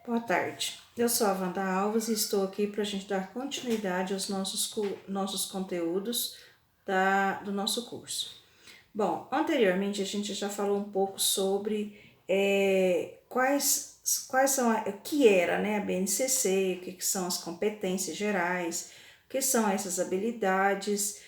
Boa tarde, eu sou a Wanda Alves e estou aqui para a gente dar continuidade aos nossos conteúdos do nosso curso. Bom, anteriormente a gente já falou um pouco sobre quais são, o que era, né, a BNCC, o que são as competências gerais, o que são essas habilidades,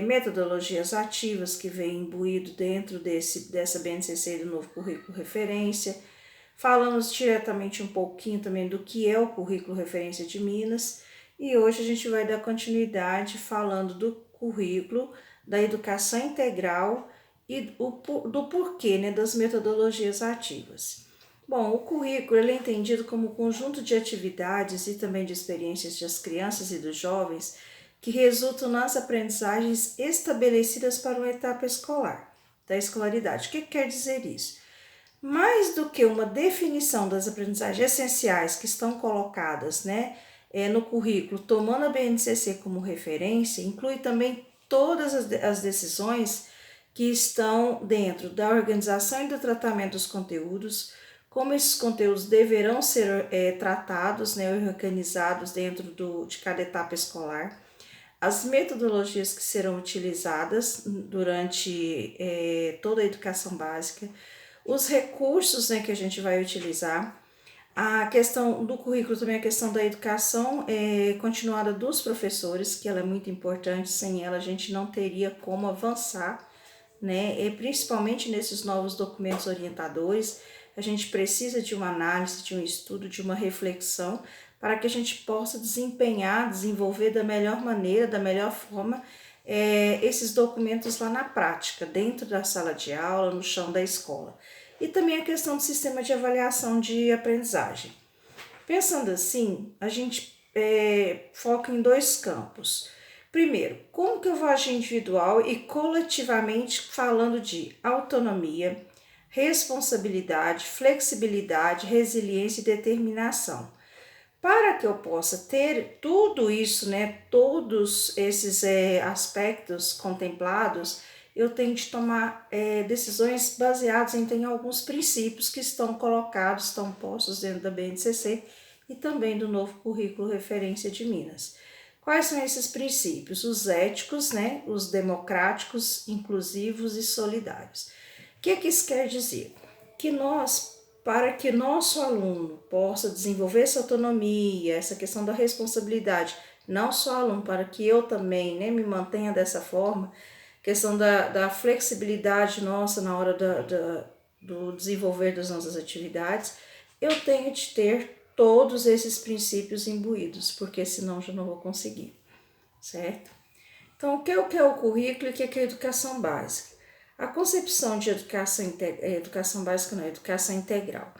metodologias ativas que vem imbuído dentro dessa BNCC do novo currículo referência. Falamos diretamente um pouquinho também do que é o currículo referência de Minas e hoje a gente vai dar continuidade falando do currículo da educação integral e do porquê, né, das metodologias ativas. Bom, o currículo ele é entendido como um conjunto de atividades e também de experiências das crianças e dos jovens que resultam nas aprendizagens estabelecidas para uma etapa escolar, da escolaridade. O que quer dizer isso? Mais do que uma definição das aprendizagens essenciais que estão colocadas, né, no currículo, tomando a BNCC como referência, inclui também todas as decisões que estão dentro da organização e do tratamento dos conteúdos, como esses conteúdos deverão ser tratados, né, organizados dentro de cada etapa escolar, as metodologias que serão utilizadas durante toda a educação básica, os recursos, né, que a gente vai utilizar, a questão do currículo também, a questão da educação continuada dos professores, que ela é muito importante, sem ela a gente não teria como avançar, né, e principalmente nesses novos documentos orientadores, a gente precisa de uma análise, de um estudo, de uma reflexão, para que a gente possa desenvolver da melhor maneira, da melhor forma, esses documentos lá na prática, dentro da sala de aula, no chão da escola. E também a questão do sistema de avaliação de aprendizagem. Pensando assim, a gente foca em dois campos. Primeiro, como que eu vou agir individual e coletivamente falando de autonomia, responsabilidade, flexibilidade, resiliência e determinação. Para que eu possa ter tudo isso, né, todos esses aspectos contemplados, eu tenho de tomar decisões baseadas em alguns princípios que estão colocados, estão postos dentro da BNCC e também do novo currículo referência de Minas. Quais são esses princípios? Os éticos, né, os democráticos, inclusivos e solidários. O que isso quer dizer? Que para que nosso aluno possa desenvolver essa autonomia, essa questão da responsabilidade, não só aluno, para que eu também, né, me mantenha dessa forma, questão da flexibilidade nossa na hora do desenvolver das nossas atividades, eu tenho de ter todos esses princípios imbuídos, porque senão já não vou conseguir, certo? Então, o que é o currículo e o que é a educação básica? A concepção de educação básica não, educação integral.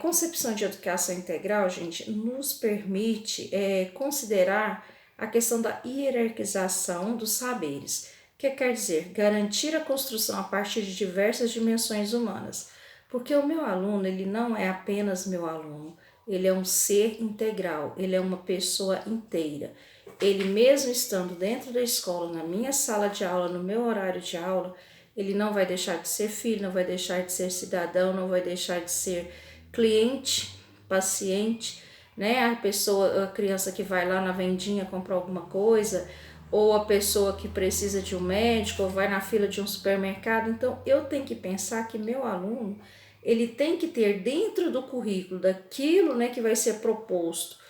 Concepção de educação integral, gente, nos permite considerar a questão da hierarquização dos saberes, que quer dizer garantir a construção a partir de diversas dimensões humanas, porque o meu aluno, ele não é apenas meu aluno, ele é um ser integral, ele é uma pessoa inteira. Ele mesmo estando dentro da escola, na minha sala de aula, no meu horário de aula, ele não vai deixar de ser filho, não vai deixar de ser cidadão, não vai deixar de ser cliente, paciente, né? A criança que vai lá na vendinha comprar alguma coisa, ou a pessoa que precisa de um médico, ou vai na fila de um supermercado. Então, eu tenho que pensar que meu aluno, ele tem que ter dentro do currículo, daquilo, né, que vai ser proposto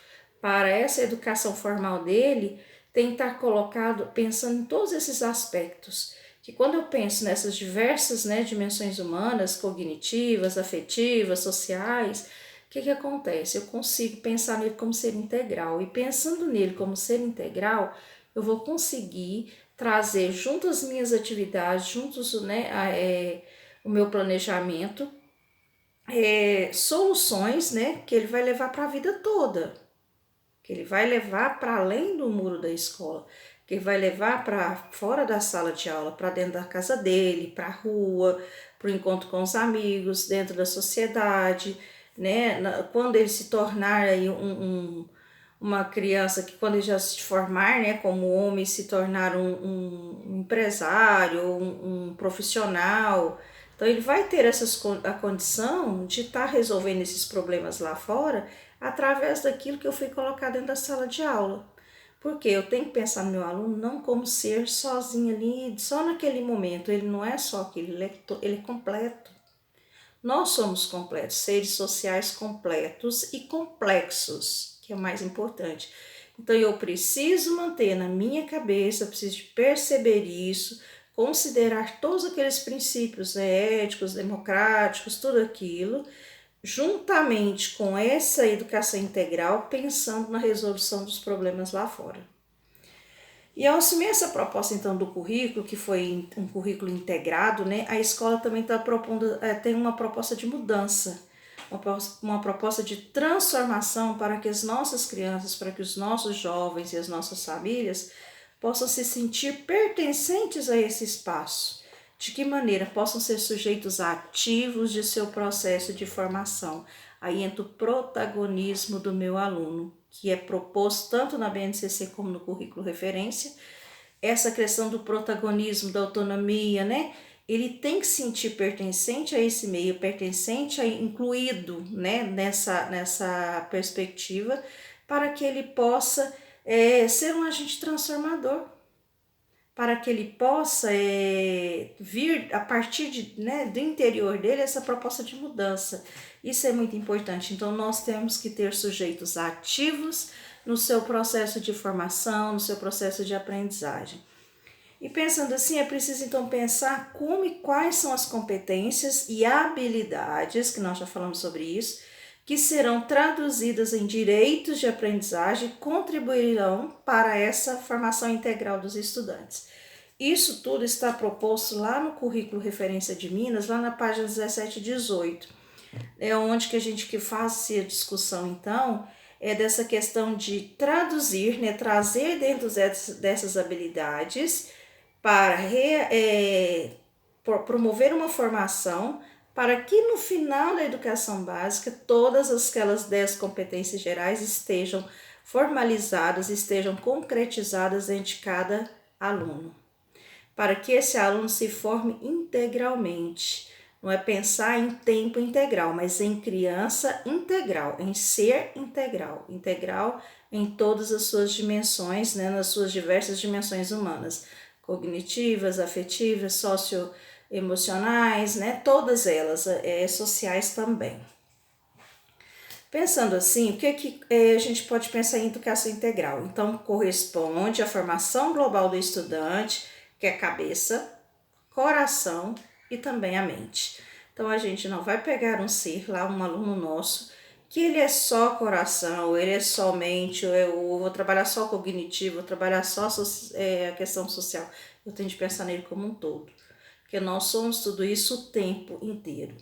para essa educação formal dele, tem que estar colocado pensando em todos esses aspectos. Que quando eu penso nessas diversas, né, dimensões humanas, cognitivas, afetivas, sociais, o que acontece? Eu consigo pensar nele como ser integral. E pensando nele como ser integral, eu vou conseguir trazer junto às minhas atividades, juntos, né, o meu planejamento, soluções, né, que ele vai levar para a vida toda, que ele vai levar para além do muro da escola, que ele vai levar para fora da sala de aula, para dentro da casa dele, para a rua, para o encontro com os amigos, dentro da sociedade, né? Quando ele se tornar aí uma criança, que quando ele já se formar, né, como homem, se tornar um empresário, um profissional, Então ele vai ter a condição de estar resolvendo esses problemas lá fora através daquilo que eu fui colocar dentro da sala de aula. Porque eu tenho que pensar no meu aluno não como ser sozinho ali, só naquele momento. Ele não é só aquilo, ele é completo. Nós somos completos, seres sociais completos e complexos, que é o mais importante. Então eu preciso manter na minha cabeça, eu preciso perceber isso, considerar todos aqueles princípios éticos, democráticos, tudo aquilo, juntamente com essa educação integral, pensando na resolução dos problemas lá fora. E ao assumir essa proposta, então, do currículo, que foi um currículo integrado, né, a escola também está propondo, tem uma proposta de mudança, uma proposta de transformação para que as nossas crianças, para que os nossos jovens e as nossas famílias possam se sentir pertencentes a esse espaço. De que maneira? Possam ser sujeitos ativos de seu processo de formação. Aí entra o protagonismo do meu aluno, que é proposto tanto na BNCC como no currículo referência, essa questão do protagonismo, da autonomia, né? Ele tem que se sentir pertencente a esse meio, pertencente, incluído, né, nessa perspectiva, para que ele possa ser um agente transformador, para que ele possa vir a partir do interior dele essa proposta de mudança. Isso é muito importante. Então, nós temos que ter sujeitos ativos no seu processo de formação, no seu processo de aprendizagem. E pensando assim, é preciso então pensar como e quais são as competências e habilidades, que nós já falamos sobre isso, que serão traduzidas em direitos de aprendizagem e contribuirão para essa formação integral dos estudantes. Isso tudo está proposto lá no currículo Referência de Minas, lá na página 17 e 18. É onde que a gente faz a discussão, então, dessa questão de traduzir, né, trazer dentro dessas habilidades para promover uma formação para que no final da educação básica todas aquelas 10 competências gerais estejam formalizadas, estejam concretizadas dentro de cada aluno, para que esse aluno se forme integralmente. Não é pensar em tempo integral, mas em criança integral, em ser integral, integral em todas as suas dimensões, né, nas suas diversas dimensões humanas, cognitivas, afetivas, socioemocionais, né, todas elas, sociais também. Pensando assim, o que a gente pode pensar em educação integral? Então, corresponde à formação global do estudante, que é a cabeça, coração e também a mente. Então, a gente não vai pegar um ser lá, um aluno nosso, que ele é só coração, ou ele é só mente, ou eu vou trabalhar só cognitivo, vou trabalhar só a questão social. Eu tenho de pensar nele como um todo, porque nós somos tudo isso o tempo inteiro.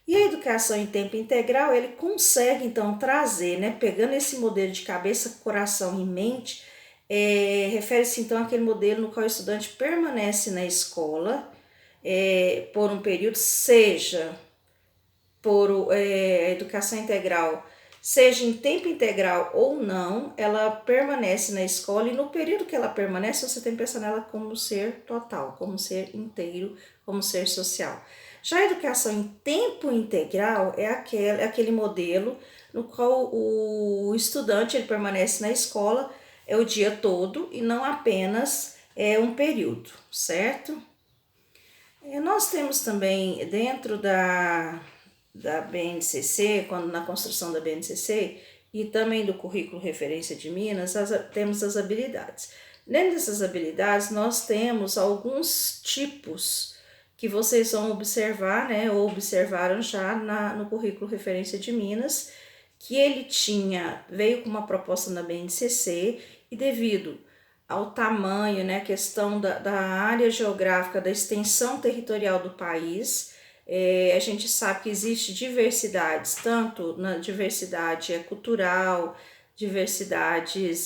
E a educação em tempo integral, ele consegue então trazer, né, pegando esse modelo de cabeça, coração e mente, refere-se então àquele modelo no qual o estudante permanece na escola por um período, seja por educação integral, seja em tempo integral ou não, ela permanece na escola e no período que ela permanece, você tem que pensar nela como ser total, como ser inteiro, como ser social. Já a educação em tempo integral é aquele modelo no qual o estudante ele permanece na escola o dia todo e não apenas um período, certo? Nós temos também dentro da BNCC, quando na construção da BNCC e também do currículo Referência de Minas, temos as habilidades. Dentro dessas habilidades, nós temos alguns tipos que vocês vão observar, né, ou observaram já no currículo Referência de Minas, que ele veio com uma proposta na BNCC e devido ao tamanho, né, a questão da área geográfica, da extensão territorial do país, a gente sabe que existe diversidades, tanto na diversidade cultural, diversidades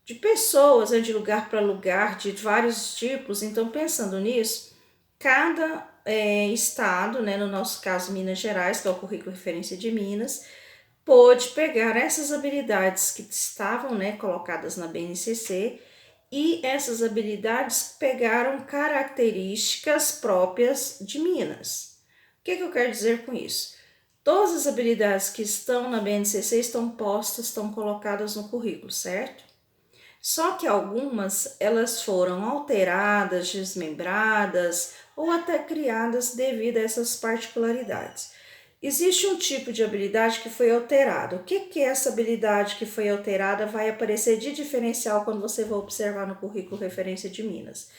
de pessoas, né, de lugar para lugar, de vários tipos. Então, pensando nisso, cada estado, né, no nosso caso Minas Gerais, que é o currículo referência de Minas, pôde pegar essas habilidades que estavam, né, colocadas na BNCC e essas habilidades pegaram características próprias de Minas. O que eu quero dizer com isso? Todas as habilidades que estão na BNCC estão postas, estão colocadas no currículo, certo? Só que algumas elas foram alteradas, desmembradas ou até criadas devido a essas particularidades. Existe um tipo de habilidade que foi alterado. O que é essa habilidade que foi alterada vai aparecer de diferencial quando você vai observar no currículo referência de Minas.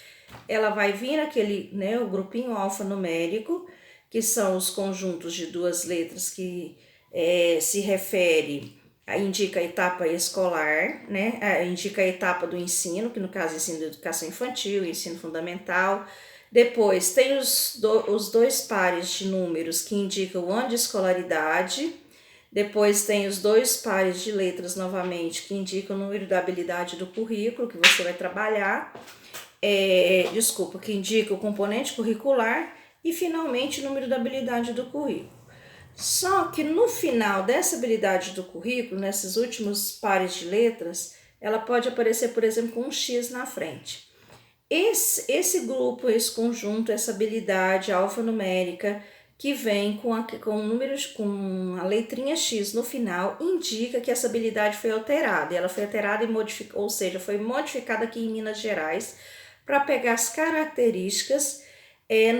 Ela vai vir aquele, né, o grupinho alfanumérico, que são os conjuntos de duas letras que se refere, indica a etapa escolar, né, indica a etapa do ensino, que no caso é ensino de educação infantil, ensino fundamental. Depois tem os dois pares de números que indicam o ano de escolaridade. Depois tem os dois pares de letras novamente que indicam o número da habilidade do currículo que você vai trabalhar. Que indica o componente curricular e finalmente o número da habilidade do currículo. Só que no final dessa habilidade do currículo, nesses últimos pares de letras, ela pode aparecer, por exemplo, com um X na frente. Esse grupo, esse conjunto, essa habilidade alfanumérica que vem com a letrinha X no final, indica que essa habilidade foi alterada. Ela foi alterada e modificada, ou seja, foi modificada aqui em Minas Gerais para pegar as características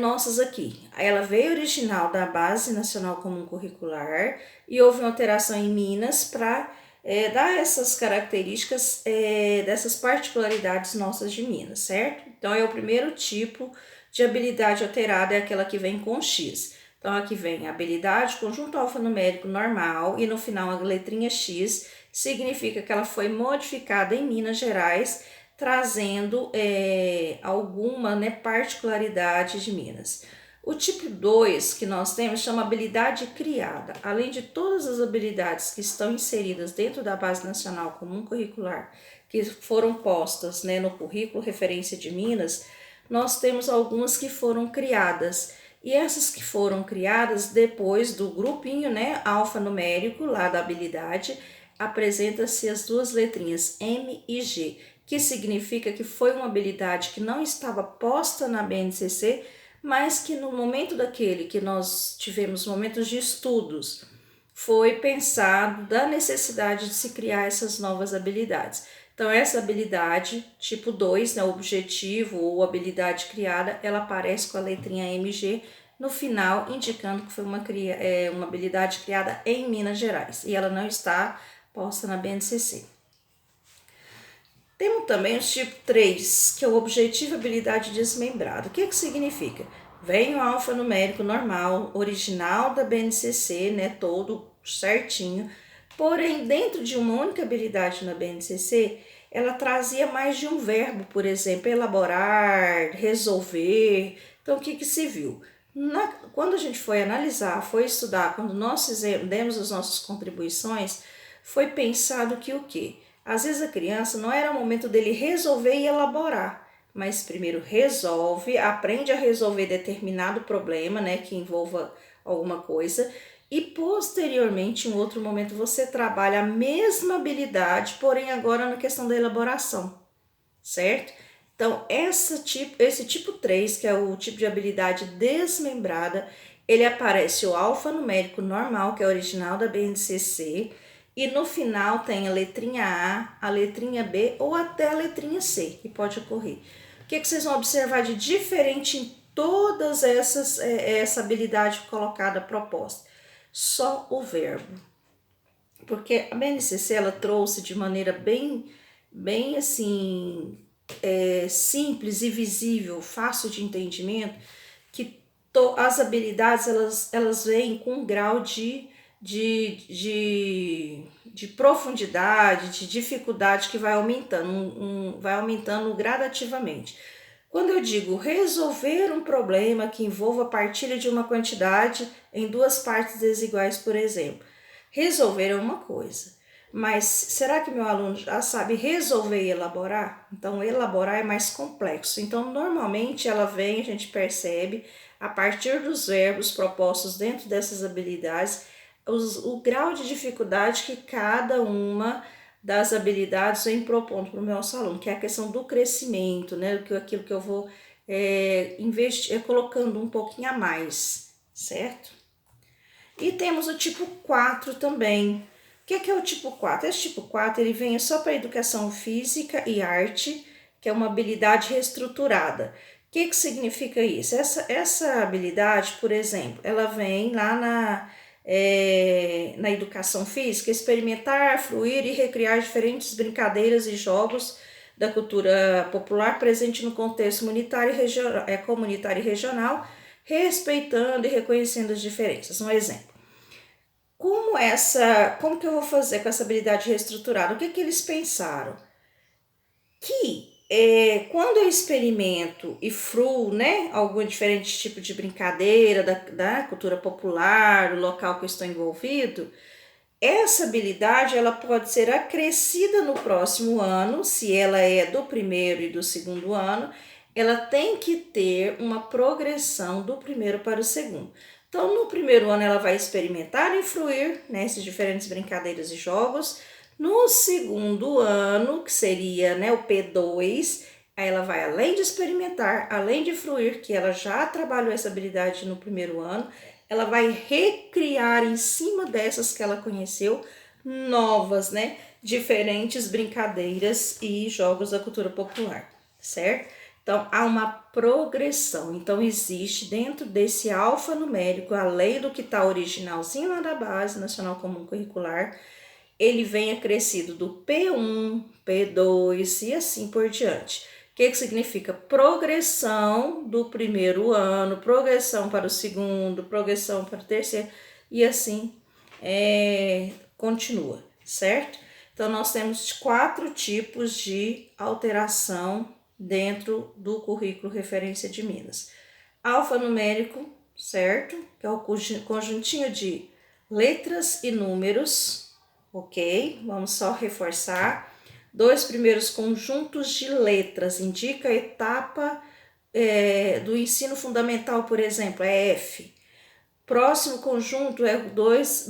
nossas aqui. Ela veio original da Base Nacional Comum Curricular e houve uma alteração em Minas para dar essas características dessas particularidades nossas de Minas, certo? Então, é o primeiro tipo de habilidade alterada, é aquela que vem com X. Então, aqui vem a habilidade, conjunto alfanumérico normal e no final a letrinha X, significa que ela foi modificada em Minas Gerais, trazendo alguma particularidade de Minas. O tipo 2 que nós temos chama habilidade criada. Além de todas as habilidades que estão inseridas dentro da Base Nacional Comum Curricular, que foram postas no currículo referência de Minas, nós temos algumas que foram criadas. E essas que foram criadas depois do grupinho alfanumérico lá da habilidade, apresenta-se as duas letrinhas M e G, que significa que foi uma habilidade que não estava posta na BNCC, mas que no momento daquele que nós tivemos momentos de estudos, foi pensado da necessidade de se criar essas novas habilidades. Então, essa habilidade, tipo 2, objetivo ou habilidade criada, ela aparece com a letrinha MG no final, indicando que foi uma habilidade criada em Minas Gerais e ela não está posta na BNCC. Temos também o tipo 3, que é o objetivo habilidade desmembrada. O que significa? Vem o alfanumérico normal, original da BNCC, todo certinho, porém dentro de uma única habilidade na BNCC, ela trazia mais de um verbo, por exemplo, elaborar, resolver. Então, o que se viu? Quando a gente foi analisar, foi estudar, quando nós demos as nossas contribuições, foi pensado que o quê? Às vezes a criança não era o momento dele resolver e elaborar, mas primeiro resolve, aprende a resolver determinado problema, que envolva alguma coisa, e posteriormente, em outro momento, você trabalha a mesma habilidade, porém agora na questão da elaboração, certo? Então, esse tipo 3, que é o tipo de habilidade desmembrada, ele aparece o alfanumérico normal, que é original da BNCC, e no final tem a letrinha A, a letrinha B ou até a letrinha C, que pode ocorrer. O que vocês vão observar de diferente em todas essa habilidade colocada, proposta? Só o verbo. Porque a BNCC, ela trouxe de maneira bem assim, simples e visível, fácil de entendimento, que as habilidades, elas vêm com um grau de profundidade, de dificuldade que vai aumentando, vai aumentando gradativamente. Quando eu digo resolver um problema que envolva a partilha de uma quantidade em duas partes desiguais, por exemplo, resolver é uma coisa, mas será que meu aluno já sabe resolver e elaborar? Então, elaborar é mais complexo. Então, normalmente ela vem, a gente percebe, a partir dos verbos propostos dentro dessas habilidades, o grau de dificuldade que cada uma das habilidades vem propondo para o meu aluno, que é a questão do crescimento, né? Aquilo que eu vou investir, colocando um pouquinho a mais, certo? E temos o tipo 4 também. O que é o tipo 4? Esse tipo 4 ele vem só para educação física e arte, que é uma habilidade reestruturada. O que significa isso? Essa habilidade, por exemplo, ela vem lá na educação física, experimentar, fruir e recriar diferentes brincadeiras e jogos da cultura popular presente no contexto comunitário e regional, respeitando e reconhecendo as diferenças. Um exemplo. Como que eu vou fazer com essa habilidade reestruturada? O que eles pensaram? Que quando eu experimento e fruo, né, algum diferente tipo de brincadeira da cultura popular, do local que eu estou envolvido, essa habilidade ela pode ser acrescida no próximo ano, se ela é do primeiro e do segundo ano, ela tem que ter uma progressão do primeiro para o segundo. Então, no primeiro ano, ela vai experimentar e fruir nessas diferentes brincadeiras e jogos. No segundo ano, que seria, né, o P2, aí ela vai, além de experimentar, além de fruir, que ela já trabalhou essa habilidade no primeiro ano, ela vai recriar em cima dessas que ela conheceu novas, né, diferentes brincadeiras e jogos da cultura popular, certo? Então, há uma progressão. Então, existe dentro desse alfanumérico, além do que está originalzinho lá da base nacional comum curricular, ele vem acrescido do P1, P2 e assim por diante. O que significa? Progressão do primeiro ano, progressão para o segundo, progressão para o terceiro e assim continua, certo? Então, nós temos 4 tipos de alteração dentro do currículo referência de Minas. Alfanumérico, certo? Que é o conjuntinho de letras e números, ok? Vamos só reforçar. 2 primeiros conjuntos de letras indica a etapa do ensino fundamental, por exemplo, é F. Próximo conjunto é dois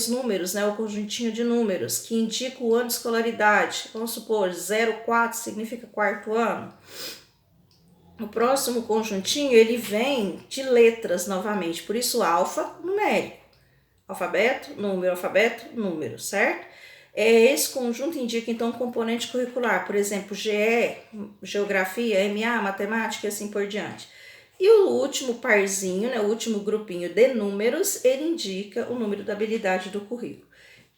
números, né? O conjuntinho de números, que indica o ano de escolaridade. Vamos supor, 04 significa quarto ano. O próximo conjuntinho, ele vem de letras novamente, por isso alfanumérico. Alfabeto, número, certo? Esse conjunto indica, então, um componente curricular, por exemplo, GE, Geografia, MA, Matemática e assim por diante. E o último parzinho, né, o último grupinho de números, ele indica o número da habilidade do currículo.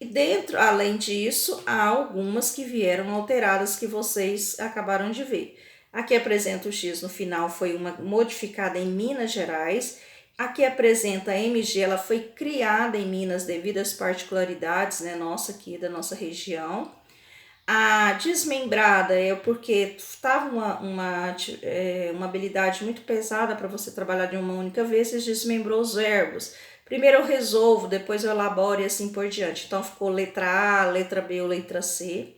E dentro, além disso, há algumas que vieram alteradas que vocês acabaram de ver. Aqui apresenta o X no final, foi uma modificada em Minas Gerais. Aqui apresenta a MG, ela foi criada em Minas devido às particularidades, né, aqui da nossa região. A desmembrada é porque estava uma habilidade muito pesada para você trabalhar de uma única vez, você desmembrou os verbos. Primeiro eu resolvo, depois eu elaboro e assim por diante. Então ficou letra A, letra B ou letra C.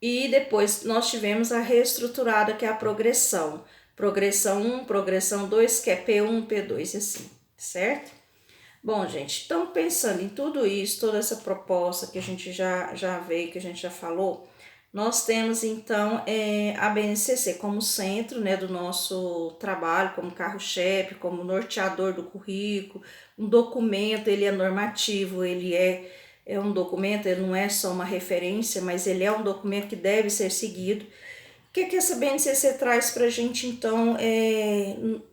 E depois nós tivemos a reestruturada, que é a progressão. Progressão 1, progressão 2, que é P1, P2 e assim, certo? Bom, gente, então pensando em tudo isso, toda essa proposta que a gente já veio, que a gente já falou, nós temos então a BNCC como centro, né, do nosso trabalho, como carro-chefe, como norteador do currículo. Um documento, ele é normativo, ele é um documento, ele não é só uma referência, mas ele é um documento que deve ser seguido. O que essa BNCC traz para a gente, então,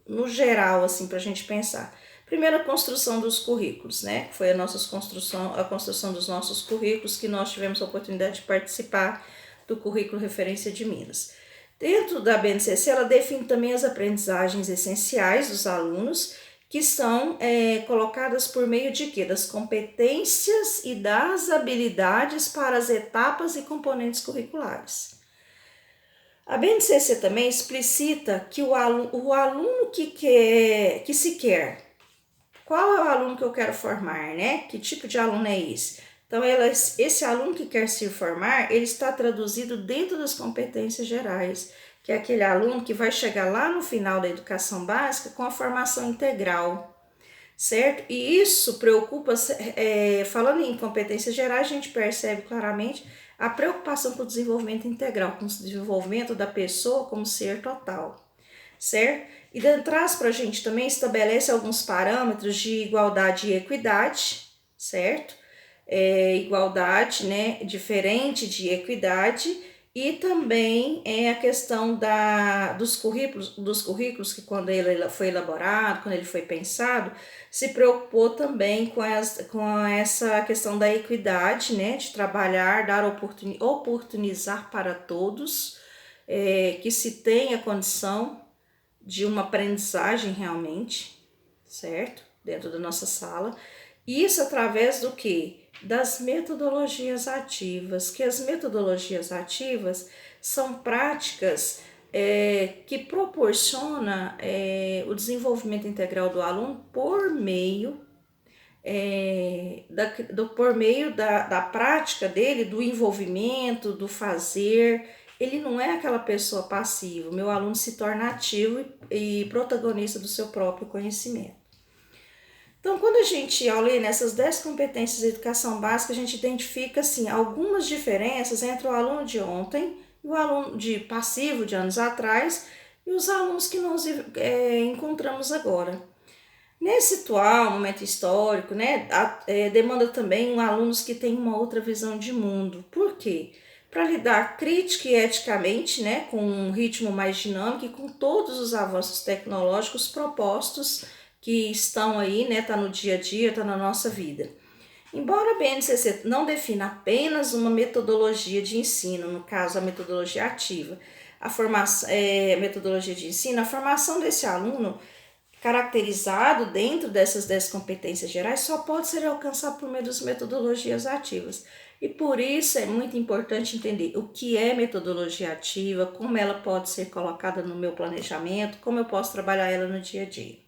no geral, assim, para a gente pensar? Primeiro, a construção dos currículos, né? Foi a construção dos nossos currículos, que nós tivemos a oportunidade de participar do currículo referência de Minas. Dentro da BNCC, ela define também as aprendizagens essenciais dos alunos, que são colocadas por meio de quê? Das competências e das habilidades para as etapas e componentes curriculares. A BNCC também explicita que o aluno que se quer, qual é o aluno que eu quero formar, né? Que tipo de aluno é esse? Então, esse aluno que quer se formar, ele está traduzido dentro das competências gerais, que é aquele aluno que vai chegar lá no final da educação básica com a formação integral, certo? E isso preocupa, falando em competências gerais, a gente percebe claramente a preocupação com o desenvolvimento integral, com o desenvolvimento da pessoa como ser total, certo? E traz para a gente também, estabelece alguns parâmetros de igualdade e equidade, certo? Igualdade, né, diferente de equidade, e também a questão dos currículos que quando ele foi elaborado, quando ele foi pensado, se preocupou também com essa questão da equidade, né, de trabalhar, oportunizar para todos, que se tenha condição de uma aprendizagem realmente, certo? Dentro da nossa sala. Isso através do quê? Das metodologias ativas, que as metodologias ativas são práticas que proporciona o desenvolvimento integral do aluno por meio da prática dele, do envolvimento, do fazer. Ele não é aquela pessoa passiva, o meu aluno se torna ativo e protagonista do seu próprio conhecimento. Então, quando a gente, ao ler nessas 10 competências de educação básica, a gente identifica, assim, algumas diferenças entre o aluno de ontem e o aluno de passivo de anos atrás e os alunos que nós encontramos agora. Nesse atual momento histórico, né, demanda também alunos que têm uma outra visão de mundo. Por quê? Para lidar crítica e eticamente, né, com um ritmo mais dinâmico e com todos os avanços tecnológicos propostos que estão aí, né, tá no dia a dia, tá na nossa vida. Embora a BNCC não defina apenas uma metodologia de ensino, no caso a metodologia ativa, a metodologia de ensino, a formação desse aluno caracterizado dentro dessas 10 competências gerais só pode ser alcançado por meio das metodologias ativas. E por isso é muito importante entender o que é metodologia ativa, como ela pode ser colocada no meu planejamento, como eu posso trabalhar ela no dia a dia.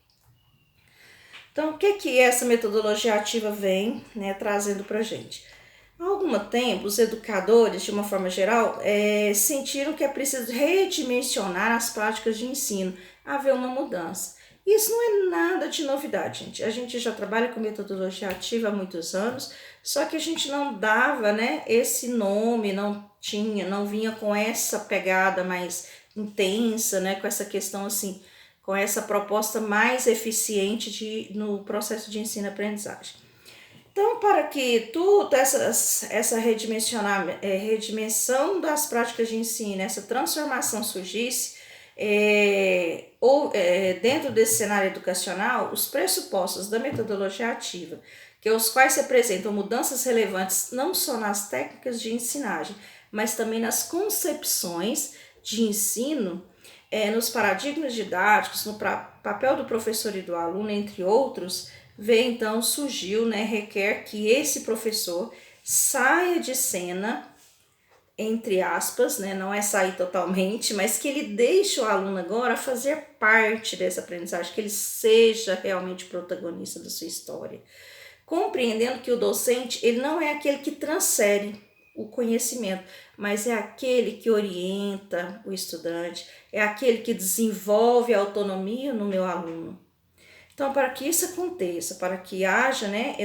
Então, o que essa metodologia ativa vem, né, trazendo para a gente? Há algum tempo, os educadores, de uma forma geral, sentiram que é preciso redimensionar as práticas de ensino, haver uma mudança. Isso não é nada de novidade, gente. A gente já trabalha com metodologia ativa há muitos anos, só que a gente não dava, né, esse nome, não vinha com essa pegada mais intensa, né, com essa questão assim, com essa proposta mais eficiente no processo de ensino-aprendizagem. Então, para que essa redimensão das práticas de ensino, essa transformação surgisse, dentro desse cenário educacional, os pressupostos da metodologia ativa, os quais se apresentam mudanças relevantes não só nas técnicas de ensinagem, mas também nas concepções de ensino, nos paradigmas didáticos, no papel do professor e do aluno, entre outros, surgiu, né, requer que esse professor saia de cena, entre aspas, né, não é sair totalmente, mas que ele deixe o aluno agora fazer parte dessa aprendizagem, que ele seja realmente protagonista da sua história. Compreendendo que o docente, ele não é aquele que transfere o conhecimento, mas é aquele que orienta o estudante, é aquele que desenvolve a autonomia no meu aluno. Então, para que isso aconteça, para que haja, né,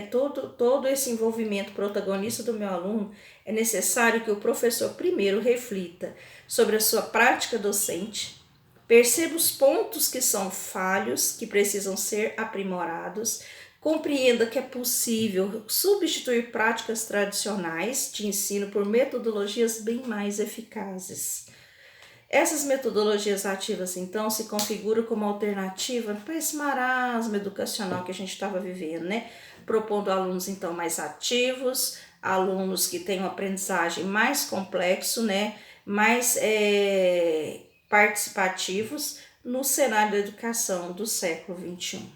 todo esse envolvimento protagonista do meu aluno, é necessário que o professor primeiro reflita sobre a sua prática docente, perceba os pontos que são falhos, que precisam ser aprimorados, compreenda que é possível substituir práticas tradicionais de ensino por metodologias bem mais eficazes. Essas metodologias ativas, então, se configuram como alternativa para esse marasmo educacional que a gente estava vivendo, né? Propondo alunos, então, mais ativos, alunos que têm uma aprendizagem mais complexo, né? Mais participativos no cenário da educação do século XXI.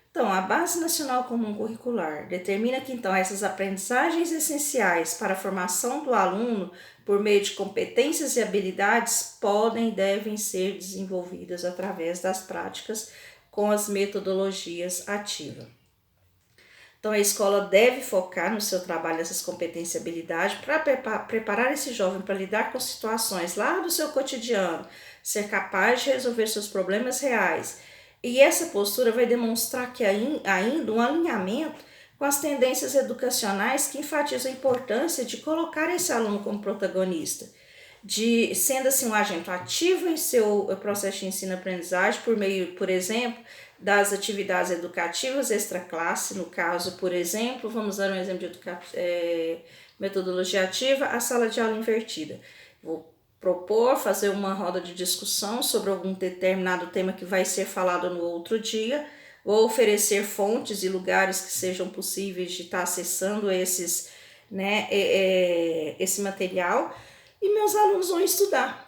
Então, a Base Nacional Comum Curricular determina que, então, essas aprendizagens essenciais para a formação do aluno por meio de competências e habilidades podem e devem ser desenvolvidas através das práticas com as metodologias ativas. Então, a escola deve focar no seu trabalho nessas competências e habilidades para preparar esse jovem para lidar com situações lá do seu cotidiano, ser capaz de resolver seus problemas reais. E essa postura vai demonstrar que ainda um alinhamento com as tendências educacionais que enfatizam a importância de colocar esse aluno como protagonista, de sendo assim um agente ativo em seu processo de ensino-aprendizagem por meio, por exemplo, das atividades educativas extra-classe, no caso, por exemplo, vamos dar um exemplo de metodologia ativa, a sala de aula invertida. Vou propor, fazer uma roda de discussão sobre algum determinado tema que vai ser falado no outro dia, vou oferecer fontes e lugares que sejam possíveis de estar acessando esse material, e meus alunos vão estudar.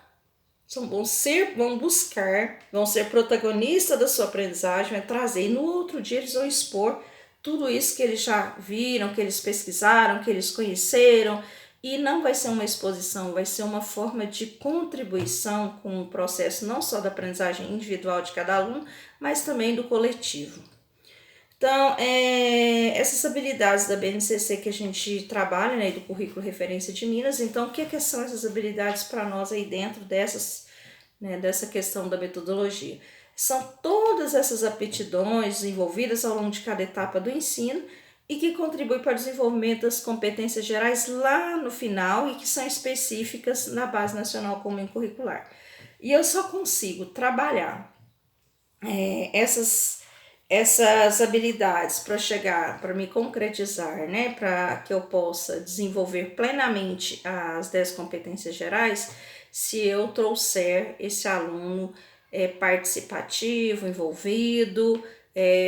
Vão buscar, vão ser protagonistas da sua aprendizagem, vai trazer, e no outro dia eles vão expor tudo isso que eles já viram, que eles pesquisaram, que eles conheceram, e não vai ser uma exposição, vai ser uma forma de contribuição com o processo não só da aprendizagem individual de cada aluno, mas também do coletivo. Então, essas habilidades da BNCC que a gente trabalha, né, do currículo referência de Minas, então o que são essas habilidades para nós aí dentro dessa questão da metodologia? São todas essas aptidões envolvidas ao longo de cada etapa do ensino e que contribuem para o desenvolvimento das competências gerais lá no final e que são específicas na Base Nacional Comum Curricular. E eu só consigo trabalhar essas habilidades para me concretizar, né, para que eu possa desenvolver plenamente as 10 competências gerais, se eu trouxer esse aluno participativo, envolvido,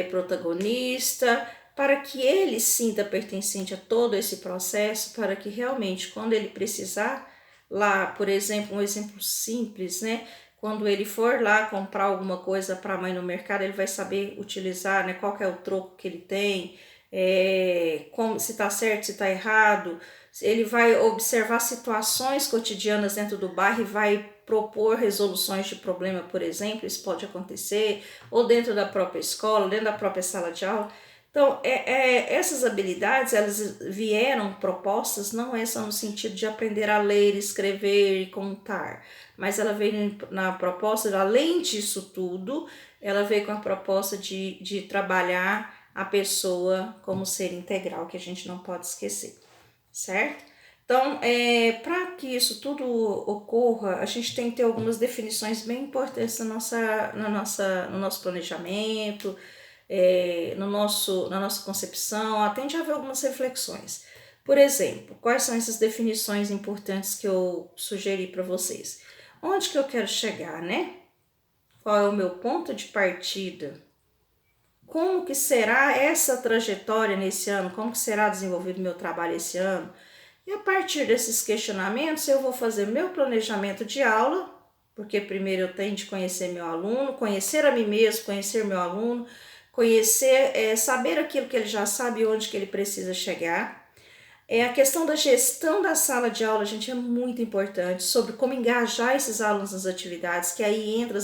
protagonista, para que ele sinta pertencente a todo esse processo, para que realmente, quando ele precisar, lá, por exemplo, um exemplo simples, né, quando ele for lá comprar alguma coisa para a mãe no mercado, ele vai saber utilizar, né, qual que é o troco que ele tem, se está certo, se está errado. Ele vai observar situações cotidianas dentro do bairro e vai propor resoluções de problema, por exemplo, isso pode acontecer, ou dentro da própria escola, dentro da própria sala de aula. Então, essas habilidades, elas vieram propostas, não é só no sentido de aprender a ler, escrever e contar, mas ela veio na proposta, além disso tudo, ela veio com a proposta de trabalhar a pessoa como ser integral, que a gente não pode esquecer, certo? Então, para que isso tudo ocorra, a gente tem que ter algumas definições bem importantes no nosso planejamento, na nossa concepção, até de haver algumas reflexões. Por exemplo, quais são essas definições importantes que eu sugeri para vocês? Onde que eu quero chegar, né? Qual é o meu ponto de partida? Como que será essa trajetória nesse ano? Como que será desenvolvido o meu trabalho esse ano? E a partir desses questionamentos, eu vou fazer meu planejamento de aula, porque primeiro eu tenho de conhecer meu aluno, conhecer a mim mesmo, conhecer meu aluno, conhecer, saber aquilo que ele já sabe e onde que ele precisa chegar. A questão da gestão da sala de aula, gente, é muito importante, sobre como engajar esses alunos nas atividades, que aí entra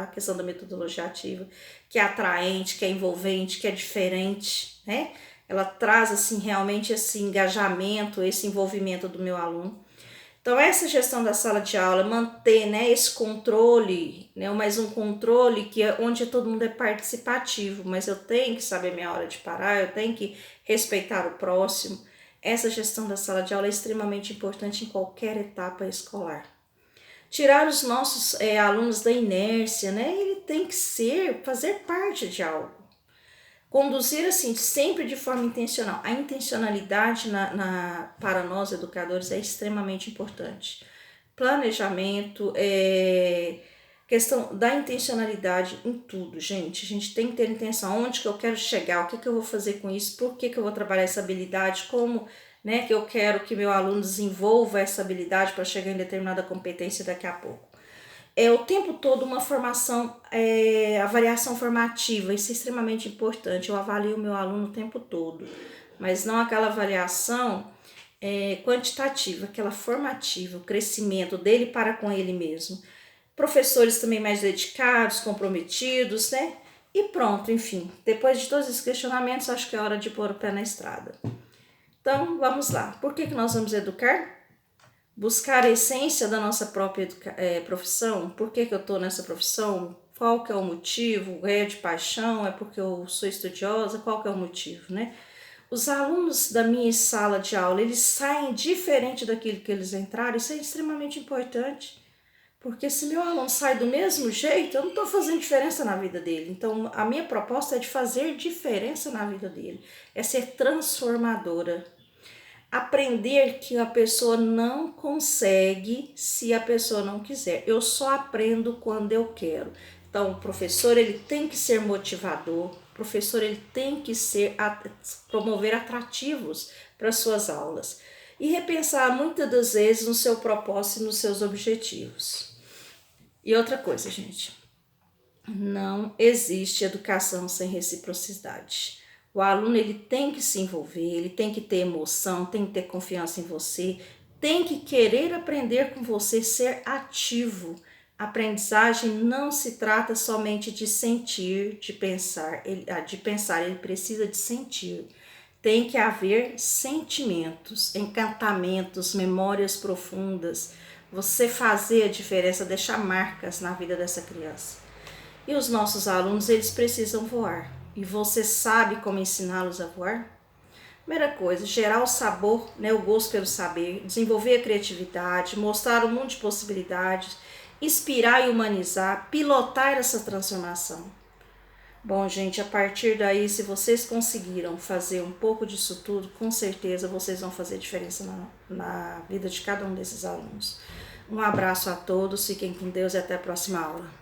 a questão da metodologia ativa, que é atraente, que é envolvente, que é diferente, né? Ela traz, assim, realmente esse engajamento, esse envolvimento do meu aluno. Então, essa gestão da sala de aula, manter, né, esse controle, né, mas um controle onde todo mundo é participativo, mas eu tenho que saber minha hora de parar, eu tenho que respeitar o próximo. Essa gestão da sala de aula é extremamente importante em qualquer etapa escolar. Tirar os nossos alunos da inércia, né? Ele tem que fazer parte de algo. Conduzir assim, sempre de forma intencional. A intencionalidade para nós educadores é extremamente importante. Planejamento, questão da intencionalidade em tudo, gente. A gente tem que ter intenção, onde que eu quero chegar, o que eu vou fazer com isso, por que eu vou trabalhar essa habilidade, como, né, que eu quero que meu aluno desenvolva essa habilidade para chegar em determinada competência daqui a pouco. O tempo todo uma formação, avaliação formativa, isso é extremamente importante. Eu avalio o meu aluno o tempo todo, mas não aquela avaliação quantitativa, aquela formativa, o crescimento dele para com ele mesmo. Professores também mais dedicados, comprometidos, né? E pronto, enfim. Depois de todos esses questionamentos, acho que é hora de pôr o pé na estrada. Então, vamos lá. Por que nós vamos educar? Buscar a essência da nossa própria profissão. Por que eu estou nessa profissão? Qual que é o motivo? É de paixão? É porque eu sou estudiosa? Qual que é o motivo, né? os alunos da minha sala de aula, eles saem diferente daquilo que eles entraram, isso é extremamente importante. Porque se meu aluno sai do mesmo jeito, eu não estou fazendo diferença na vida dele. Então, a minha proposta é de fazer diferença na vida dele, é ser transformadora. Aprender que a pessoa não consegue se a pessoa não quiser. Eu só aprendo quando eu quero. Então, o professor ele tem que ser motivador, o professor ele tem que promover atrativos para suas aulas e repensar muitas das vezes no seu propósito e nos seus objetivos. E outra coisa, gente, não existe educação sem reciprocidade. O aluno ele tem que se envolver, ele tem que ter emoção, tem que ter confiança em você, tem que querer aprender com você, ser ativo. A aprendizagem não se trata somente de sentir, de pensar, ele precisa de sentir. Tem que haver sentimentos, encantamentos, memórias profundas. Você fazer a diferença, deixar marcas na vida dessa criança. E os nossos alunos, eles precisam voar. E você sabe como ensiná-los a voar? Primeira coisa, gerar o sabor, né, o gosto pelo saber, desenvolver a criatividade, mostrar um mundo de possibilidades, inspirar e humanizar, pilotar essa transformação. Bom, gente, a partir daí, se vocês conseguiram fazer um pouco disso tudo, com certeza vocês vão fazer diferença na vida de cada um desses alunos. Um abraço a todos, fiquem com Deus e até a próxima aula.